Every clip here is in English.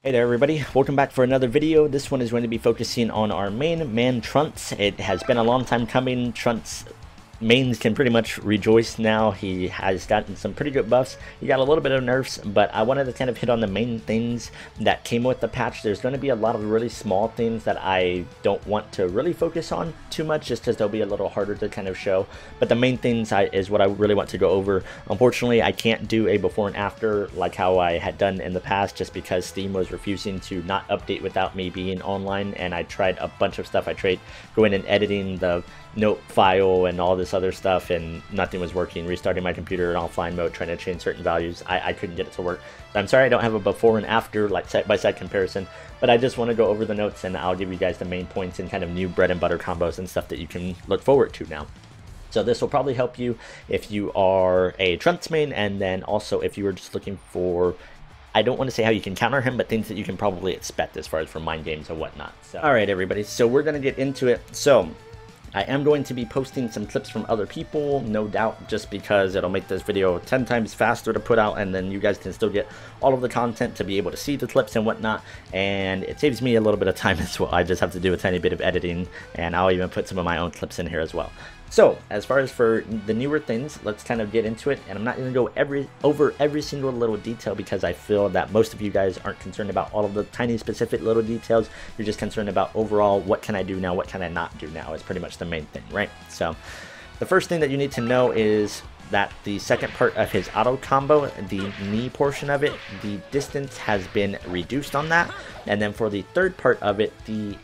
Hey there everybody, welcome back for another video. This one is going to be focusing on our main man Trunts. It has been a long time coming. Trunts mains can pretty much rejoice now. He has gotten some pretty good buffs. He got a little bit of nerfs, but I wanted to kind of hit on the main things that came with the patch. There's going to be a lot of really small things that I don't want to really focus on too much, just because they'll be a little harder to kind of show. But the main things is what I really want to go over. Unfortunately, I can't do a before and after like how I had done in the past, just because Steam was refusing to not update without me being online, and I tried a bunch of stuff. I tried going and editing the note file and all this other stuff, and nothing was working. Restarting my computer in offline mode, trying to change certain values, I couldn't get it to work. So I'm sorry I don't have a before and after like side-by-side comparison, but I just want to go over the notes and I'll give you guys the main points and kind of new bread and butter combos and stuff that you can look forward to now. So this will probably help you if you are a Trunts main, and then also if you were just looking for, I don't want to say how you can counter him, but things that you can probably expect as far as for mind games and whatnot. So, alright everybody, so we're going to get into it. So I am going to be posting some clips from other people, no doubt, just because it'll make this video 10 times faster to put out, and then you guys can still get all of the content to be able to see the clips and whatnot, and it saves me a little bit of time as well. I just have to do a tiny bit of editing, and I'll even put some of my own clips in here as well. So, as far as for the newer things, let's kind of get into it, and I'm not going to go over every single little detail, because I feel that most of you guys aren't concerned about all of the tiny specific little details. You're just concerned about overall, what can I do now, what can I not do now, is pretty much the main thing, right? So, the first thing that you need to know is that the second part of his auto combo, the knee portion of it, the distance has been reduced on that, and then for the third part of it, the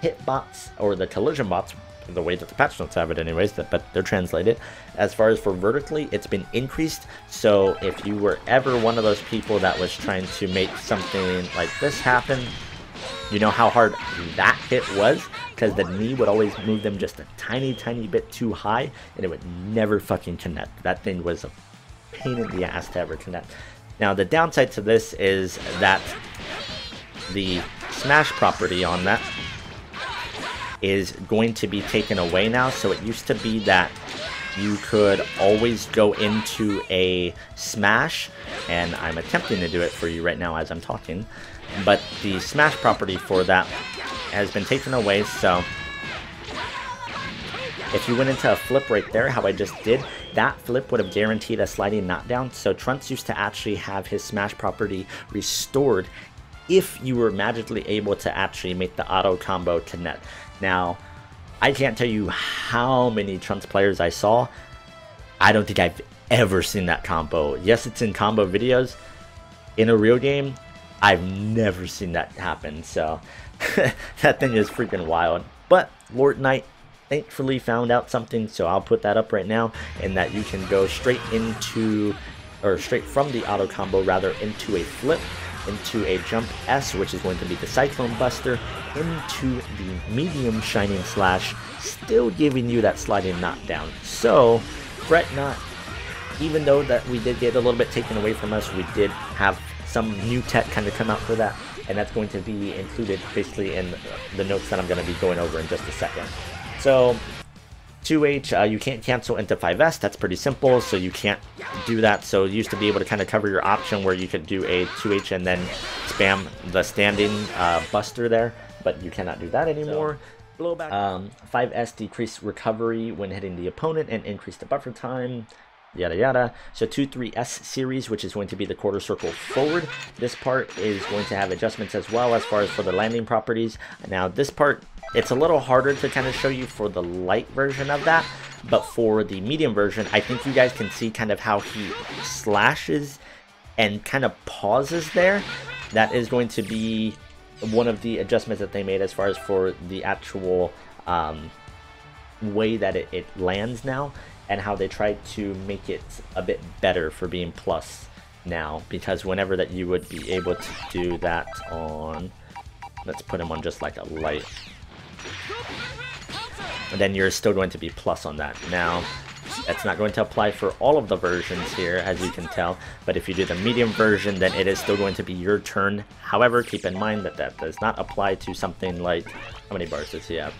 hit bots, or the collision bots, the way that the patch notes have it anyways, but they're translated. As far as for vertically, it's been increased. So if you were ever one of those people that was trying to make something like this happen, you know how hard that hit was, because the knee would always move them just a tiny bit too high, and it would never fucking connect. That thing was a pain in the ass to ever connect. Now the downside to this is that the smash property on that is going to be taken away now. So it used to be that you could always go into a smash, and I'm attempting to do it for you right now as I'm talking, but the smash property for that has been taken away. So if you went into a flip right there, how I just did, that flip would have guaranteed a sliding knockdown. So Trunts used to actually have his smash property restored if you were magically able to actually make the auto combo connect. Now, I can't tell you how many Trunts players I saw. I don't think I've ever seen that combo. Yes, it's in combo videos. In a real game, I've never seen that happen. So, that thing is freaking wild. But Lord Knight thankfully found out something, so I'll put that up right now, and that you can go straight into, or straight from the auto combo rather, into a flip, into a jump S, which is going to be the Cyclone Buster, into the medium shining slash, still giving you that sliding knockdown. So fret not, even though that we did get a little bit taken away from us, we did have some new tech kind of come out for that, and that's going to be included basically in the notes that I'm going to be going over in just a second. So 2H, you can't cancel into 5S. That's pretty simple, so you can't do that. So you used to be able to kind of cover your option where you could do a 2H and then spam the standing buster there, but you cannot do that anymore. So, 5S decreased recovery when hitting the opponent and increased the buffer time, yada yada. So 2-3S series, which is going to be the quarter circle forward. This part is going to have adjustments as well as far as for the landing properties. Now this part, it's a little harder to kind of show you for the light version of that, but for the medium version, I think you guys can see kind of how he slashes and kind of pauses there. That is going to be one of the adjustments that they made as far as for the actual way that it lands now, and how they tried to make it a bit better for being plus now, because whenever that you would be able to do that on, let's put him on just like a light, and then you're still going to be plus on that. Now, it's not going to apply for all of the versions here, as you can tell, but if you do the medium version, then it is still going to be your turn. However, keep in mind that that does not apply to something like, how many bars does he have?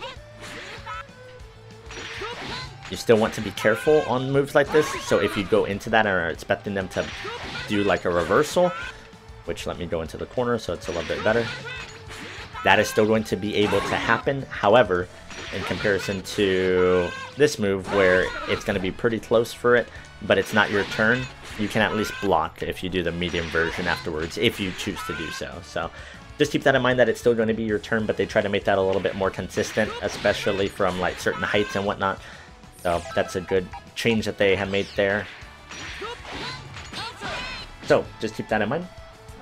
You still want to be careful on moves like this, so if you go into that and are expecting them to do like a reversal, which let me go into the corner so it's a little bit better. That is still going to be able to happen. However, in comparison to this move where it's going to be pretty close for it, but it's not your turn, you can at least block if you do the medium version afterwards, if you choose to do so. So just keep that in mind that it's still going to be your turn, but they try to make that a little bit more consistent, especially from like certain heights and whatnot. So that's a good change that they have made there. So just keep that in mind.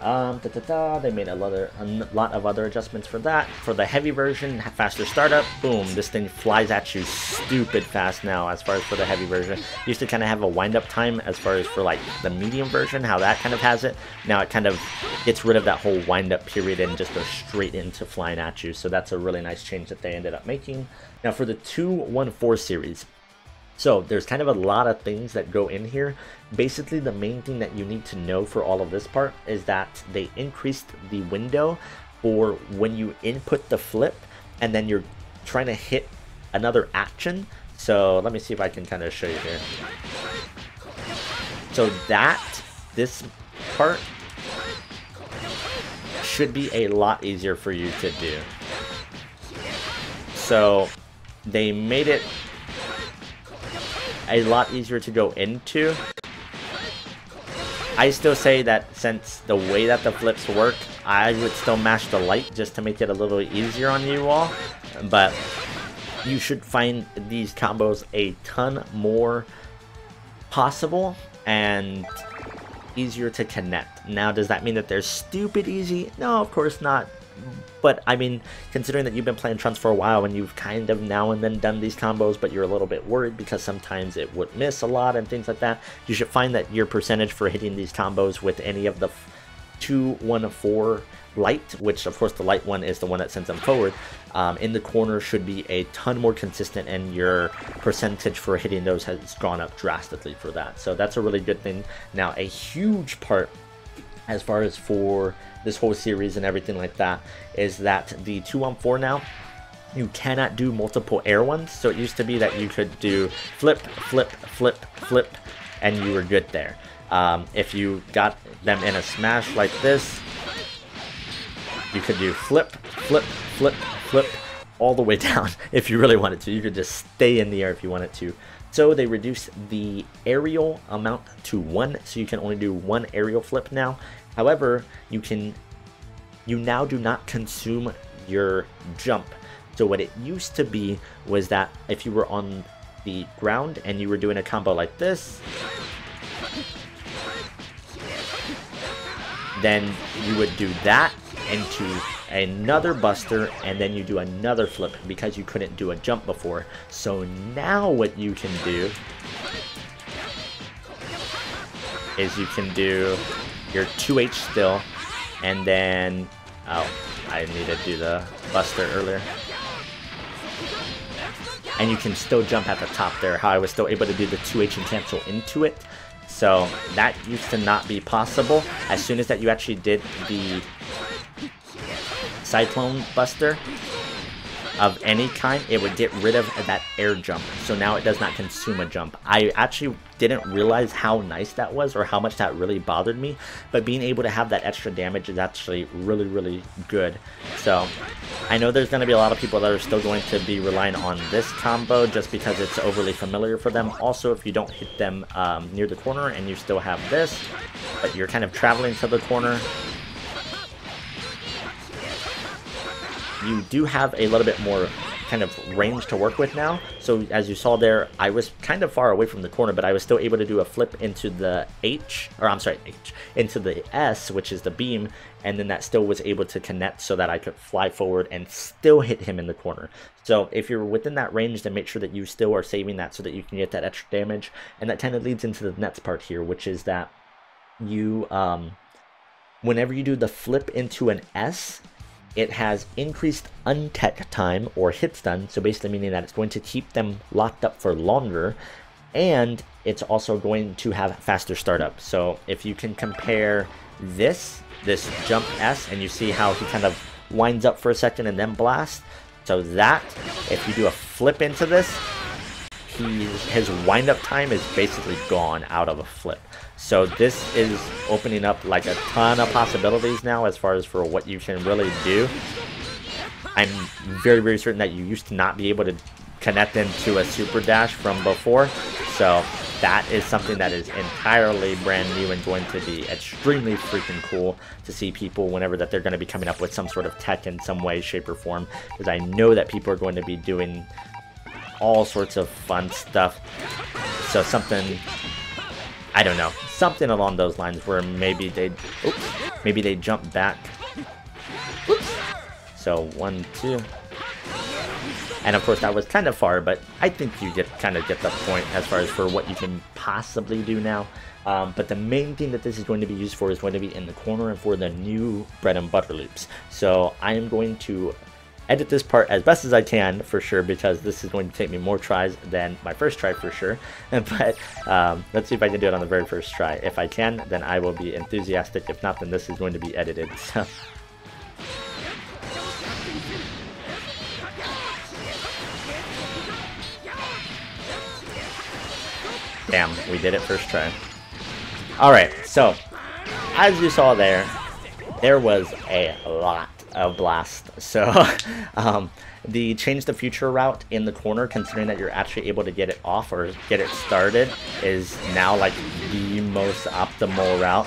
They made a lot of other adjustments for that. For the heavy version, faster startup, boom, this thing flies at you stupid fast now as far as for the heavy version. Used to kind of have a wind-up time as far as for like the medium version, how that kind of has it. Now it kind of gets rid of that whole wind-up period and just goes straight into flying at you. So that's a really nice change that they ended up making. Now for the 2-1-4 series, so there's kind of a lot of things that go in here. Basically, the main thing that you need to know for all of this part is that they increased the window for when you input the flip and then you're trying to hit another action. So let me see if I can kind of show you here. So this part should be a lot easier for you to do. So they made it a lot easier to go into. I still say that since the way that the flips work, I would still mash the light just to make it a little easier on you all. But you should find these combos a ton more possible and easier to connect. Now, does that mean that they're stupid easy? No, of course not. But I mean, considering that you've been playing Trunks for a while and you've kind of now and then done these combos, but you're a little bit worried because sometimes it would miss a lot and things like that, you should find that your percentage for hitting these combos with any of the 2-1-4 light, which of course the light one is the one that sends them forward, in the corner should be a ton more consistent, and your percentage for hitting those has gone up drastically for that. So that's a really good thing. Now, a huge part as far as for this whole series and everything like that is that the 2-1-4 now, you cannot do multiple air ones. So it used to be that you could do flip, flip, flip, flip, and you were good there. If you got them in a smash like this, you could do flip, flip, flip, flip, all the way down if you really wanted to. You could just stay in the air if you wanted to. So they reduced the aerial amount to 1, so you can only do 1 aerial flip now. However, you now do not consume your jump. So what it used to be was that if you were on the ground and you were doing a combo like this, then you would do that into another buster, and then you do another flip because you couldn't do a jump before. So now what you can do is you can do your 2H still, and then, oh, I need to do the buster earlier. And you can still jump at the top there, how I was still able to do the 2H and cancel into it. So that used to not be possible. As soon as that you actually did the Cyclone Buster of any kind, it would get rid of that air jump. So now it does not consume a jump. I actually didn't realize how nice that was or how much that really bothered me, but being able to have that extra damage is actually really, really good. So I know there's going to be a lot of people that are still going to be relying on this combo just because it's overly familiar for them. Also, if you don't hit them near the corner and you still have this, but you're kind of traveling to the corner, you do have a little bit more kind of range to work with now. So as you saw there, I was kind of far away from the corner, but I was still able to do a flip into the into the S, which is the beam, and then that still was able to connect so that I could fly forward and still hit him in the corner. So if you're within that range, then make sure that you still are saving that so that you can get that extra damage. And that kind of leads into the next part here, which is that you, whenever you do the flip into an S, it has increased untech time or hit stun, so basically meaning that it's going to keep them locked up for longer, and it's also going to have faster startup. So if you can compare this jump S, and you see how he kind of winds up for a second and then blasts, so that if you do a flip into this, his wind-up time is basically gone out of a flip. So this is opening up like a ton of possibilities now as far as for what you can really do. I'm very, very certain that you used to not be able to connect into a super dash from before. So that is something that is entirely brand new and going to be extremely freaking cool to see people whenever that they're going to be coming up with some sort of tech in some way, shape, or form. Because I know that people are going to be doing all sorts of fun stuff. So something, I don't know, something along those lines where maybe they jump back. Oops. So 1, 2. And of course that was kind of far, but I think you kind of get the point as far as for what you can possibly do now. But the main thing that this is going to be used for is going to be in the corner and for the new bread and butter loops. So I am going to edit this part as best as I can for sure, because this is going to take me more tries than my first try for sure. But let's see if I can do it on the very first try. If I can, then I will be enthusiastic. If not, then this is going to be edited. So. Damn, we did it first try. Alright, so as you saw there was a lot of blast. So the change the future route in the corner, considering that you're actually able to get it off or get it started, is now like the most optimal route.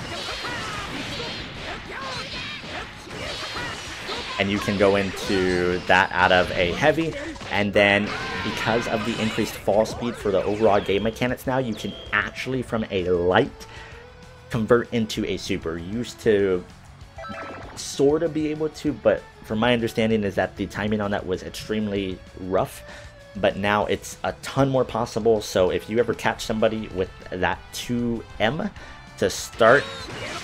And you can go into that out of a heavy, and then because of the increased fall speed for the overall game mechanics now, you can actually from a light convert into a super. You used to sort of be able to, but from my understanding is that the timing on that was extremely rough, but now it's a ton more possible. So if you ever catch somebody with that 2M to start,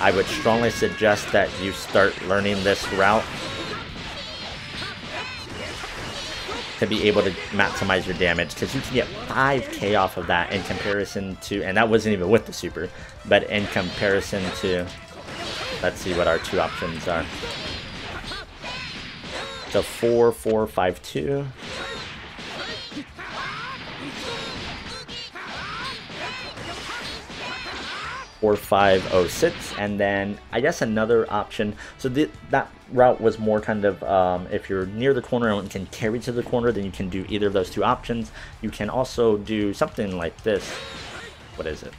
I would strongly suggest that you start learning this route to be able to maximize your damage, because you can get 5k off of that in comparison to, and that wasn't even with the super, but in comparison to, let's see what our two options are. So 4, 4, 5, 2. Or 506, and then I guess another option. So that route was more kind of if you're near the corner and can carry to the corner, then you can do either of those two options. You can also do something like this. What is it?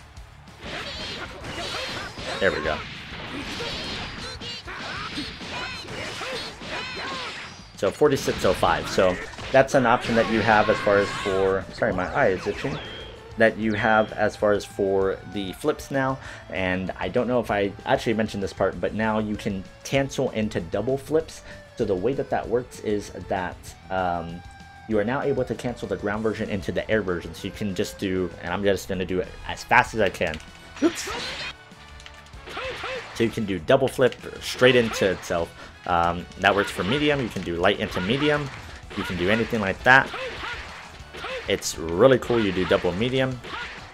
There we go. So 4605. So that's an option that you have as far as for. Sorry, my eye is itching. That you have as far as for the flips now, and I don't know if I actually mentioned this part, but now you can cancel into double flips. So the way that that works is that you are now able to cancel the ground version into the air version. So you can just do, and I'm just going to do it as fast as I can. Oops. So you can do double flip straight into itself. That works for medium. You can do light into medium. You can do anything like that. It's really cool. You do double medium.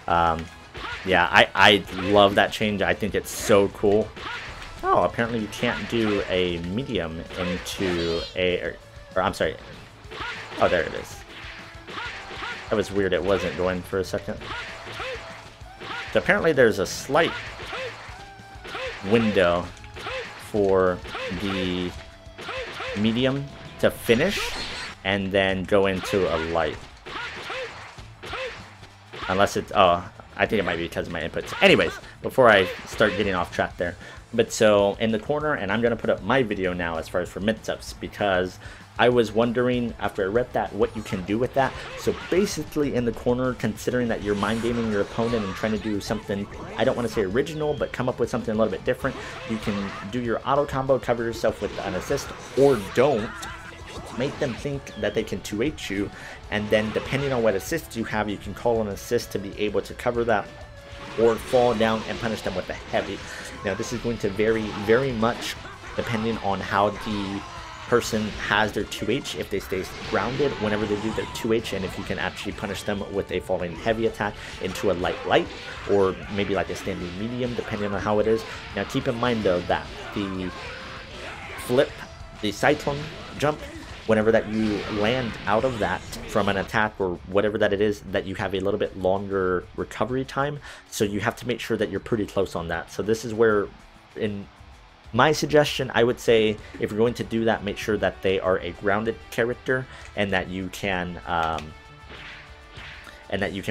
Yeah, I love that change. I think it's so cool. Oh, apparently you can't do a medium into a, or I'm sorry. Oh, there it is. That was weird. It wasn't going for a second. So apparently there's a slight window for the medium to finish and then go into a light. Unless it's, oh, I think it might be because of my inputs. Anyways, before I start getting off track there. But so, in the corner, and I'm going to put up my video now as far as for mid-ups, because I was wondering, after I read that, what you can do with that. So basically, in the corner, considering that you're mind-gaming your opponent and trying to do something, I don't want to say original, but come up with something a little bit different, you can do your auto combo, cover yourself with an assist, or don't. Make them think that they can 2H you, and then depending on what assists you have, you can call an assist to be able to cover that or fall down and punish them with a heavy. Now this is going to vary very much depending on how the person has their 2H, if they stay grounded whenever they do their 2H, and if you can actually punish them with a falling heavy attack into a light, or maybe like a standing medium, depending on how it is. Now keep in mind though that the flip, the Cyclone Jump, whenever that you land out of that from an attack or whatever that it is, that you have a little bit longer recovery time. So you have to make sure that you're pretty close on that. So this is where, in my suggestion, I would say if you're going to do that, make sure that they are a grounded character and that you can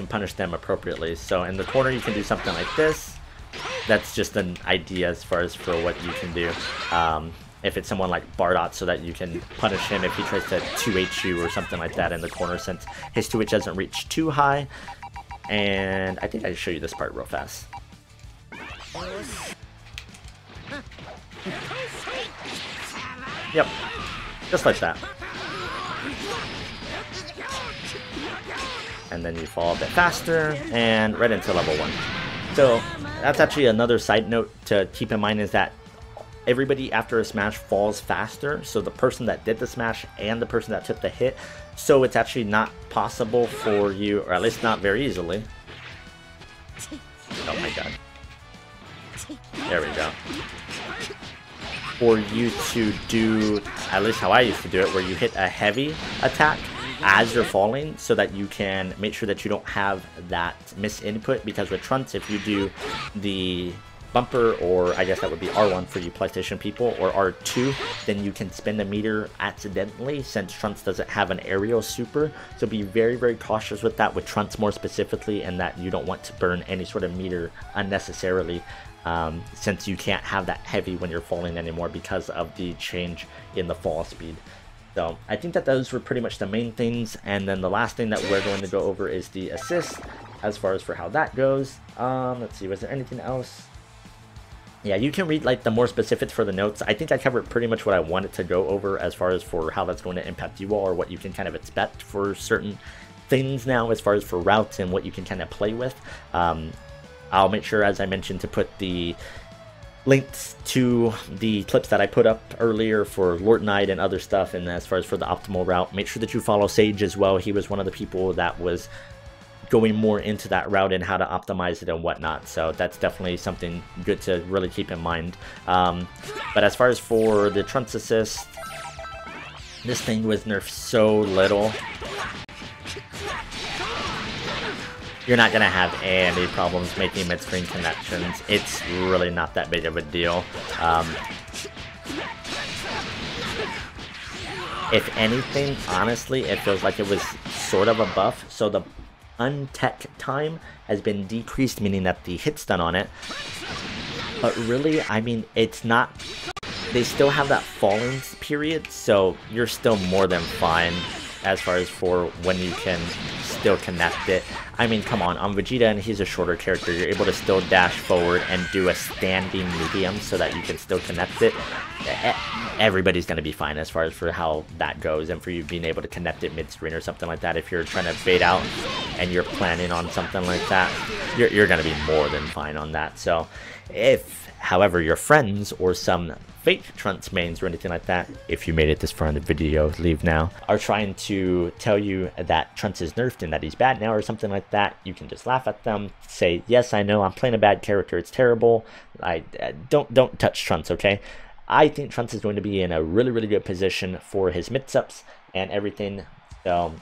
punish them appropriately. So in the corner you can do something like this. That's just an idea as far as for what you can do. If it's someone like Bardot, so that you can punish him if he tries to 2H you or something like that in the corner, since his 2H doesn't reach too high. And I think I should show you this part real fast. Yep, just like that. And then you fall a bit faster and right into level 1. So that's actually another side note to keep in mind, is that everybody after a smash falls faster. So the person that did the smash and the person that took the hit. So it's actually not possible for you, or at least not very easily. Oh my god. There we go. For you to do, at least how I used to do it, where you hit a heavy attack as you're falling, so that you can make sure that you don't have that misinput. Because with Trunks, if you do the bumper, or I guess that would be R1 for you PlayStation people, or R2, then you can spin the meter accidentally, since Trunks doesn't have an aerial super. So be very, very cautious with that, with Trunks more specifically, and that you don't want to burn any sort of meter unnecessarily, since you can't have that heavy when you're falling anymore because of the change in the fall speed. So I think that those were pretty much the main things. And then the last thing that we're going to go over is the assist, as far as for how that goes. Let's see, was there anything else? Yeah, you can read like the more specifics for the notes. I think I covered pretty much what I wanted to go over as far as for how that's going to impact you all, or what you can kind of expect for certain things now as far as for routes and what you can kind of play with. I'll make sure, as I mentioned, to put the links to the clips that I put up earlier for Lord Knight and other stuff. And as far as for the optimal route, make sure that you follow Sage as well. He was one of the people that was going more into that route and how to optimize it and whatnot. So that's definitely something good to really keep in mind. But as far as for the Trunks assist, this thing was nerfed so little. You're not going to have any problems making mid-screen connections. It's really not that big of a deal. If anything, honestly, it feels like it was sort of a buff. So the untech time has been decreased, meaning that the hit stun on it. But really, I mean, it's not... They still have that falling period, so you're still more than fine as far as for when you can still connect it. I mean, come on Vegeta, and he's a shorter character, you're able to still dash forward and do a standing medium so that you can still connect it. Everybody's going to be fine as far as for how that goes, and for you being able to connect it mid-screen or something like that. If you're trying to bait out and you're planning on something like that, you're going to be more than fine on that. So if, however, your friends or some fake Trunks mains or anything like that, if you made it this far in the video, leave now, are trying to tell you that Trunks is nerfed and that he's bad now or something like that, you can just laugh at them, say, yes, I know, I'm playing a bad character, it's terrible, don't touch Trunks, okay? I think Trunks is going to be in a really, really good position for his mix-ups and everything, so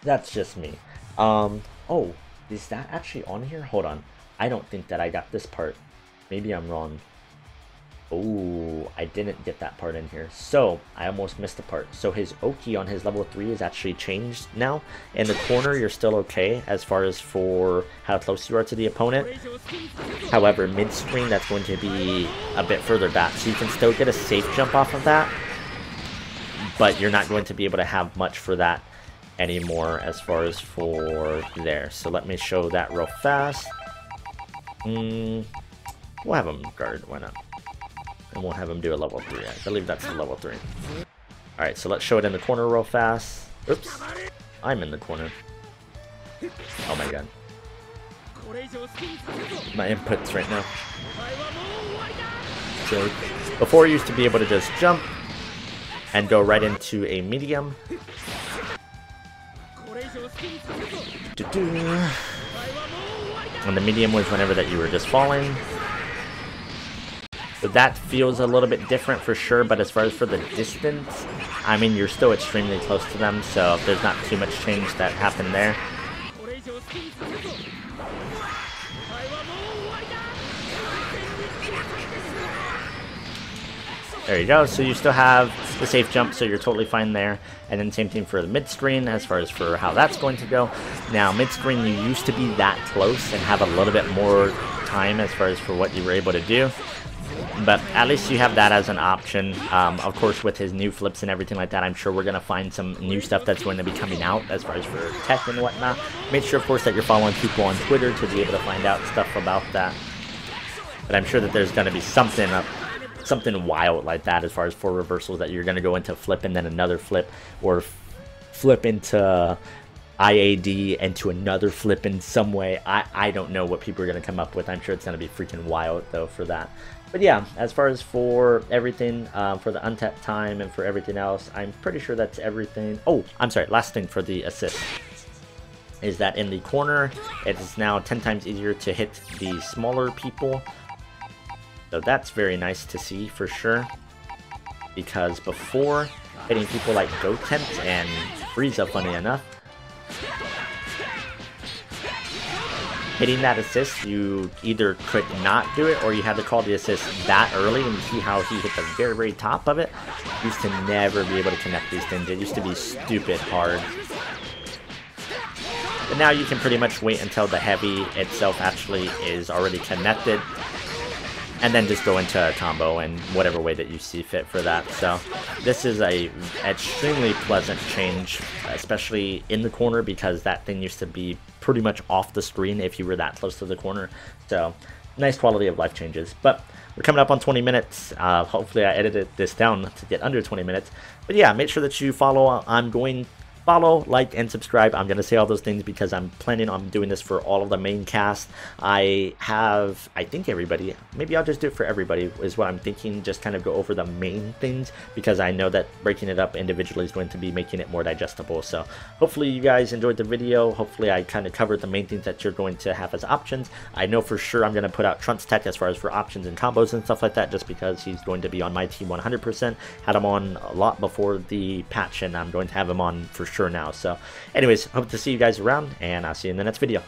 that's just me. Oh, is that actually on here? Hold on, I don't think that I got this part. Maybe I'm wrong. Oh, I didn't get that part in here. So, I almost missed the part. So his Oki on his level 3 is actually changed now. In the corner, you're still okay as far as for how close you are to the opponent. However, mid-screen, that's going to be a bit further back. So you can still get a safe jump off of that, but you're not going to be able to have much for that anymore as far as for there. So let me show that real fast. We'll have him guard, why not? And we'll have him do a level 3. I believe that's the level 3. Alright, so let's show it in the corner real fast. Oops. I'm in the corner. Oh my god. My inputs right now. So, before you used to be able to just jump and go right into a medium. And the medium was whenever that you were just falling. So that feels a little bit different for sure, but as far as for the distance, I mean, you're still extremely close to them, so there's not too much change that happened there. There you go, so you still have the safe jump, so you're totally fine there. And then same thing for the mid-screen as far as for how that's going to go. Now, mid-screen, you used to be that close and have a little bit more time as far as for what you were able to do. But at least you have that as an option. Of course, with his new flips and everything like that, I'm sure we're going to find some new stuff that's going to be coming out as far as for tech and whatnot. Make sure, of course, that you're following people on Twitter to be able to find out stuff about that. But I'm sure that there's going to be something wild like that as far as for reversals, that you're going to go into flip and then another flip, or flip into IAD into another flip in some way. I don't know what people are going to come up with. I'm sure it's going to be freaking wild though for that. But yeah, as far as for everything, for the untap time and for everything else, I'm pretty sure that's everything. Oh, I'm sorry, last thing for the assist is that in the corner, it is now 10 times easier to hit the smaller people. So that's very nice to see for sure, because before, hitting people like Gotent and Frieza, funny enough, hitting that assist, you either could not do it or you had to call the assist that early. And you see how he hit the very, very top of it. Used to never be able to connect these things. It used to be stupid hard. But now you can pretty much wait until the heavy itself actually is already connected, and then just go into a combo in whatever way that you see fit for that. So this is a extremely pleasant change, especially in the corner, because that thing used to be pretty much off the screen if you were that close to the corner. So nice quality of life changes. But we're coming up on 20 minutes. Hopefully I edited this down to get under 20 minutes. But yeah, make sure that you follow. I'm going follow, like, and subscribe. I'm going to say all those things because I'm planning on doing this for all of the main cast. I think everybody, maybe I'll just do it for everybody is what I'm thinking, just kind of go over the main things, because I know that breaking it up individually is going to be making it more digestible. So hopefully you guys enjoyed the video. Hopefully I kind of covered the main things that you're going to have as options. I know for sure I'm going to put out Trunks Tech as far as for options and combos and stuff like that, just because he's going to be on my team 100%. Had him on a lot before the patch, and I'm going to have him on for sure now. So anyways, hope to see you guys around, and I'll see you in the next video.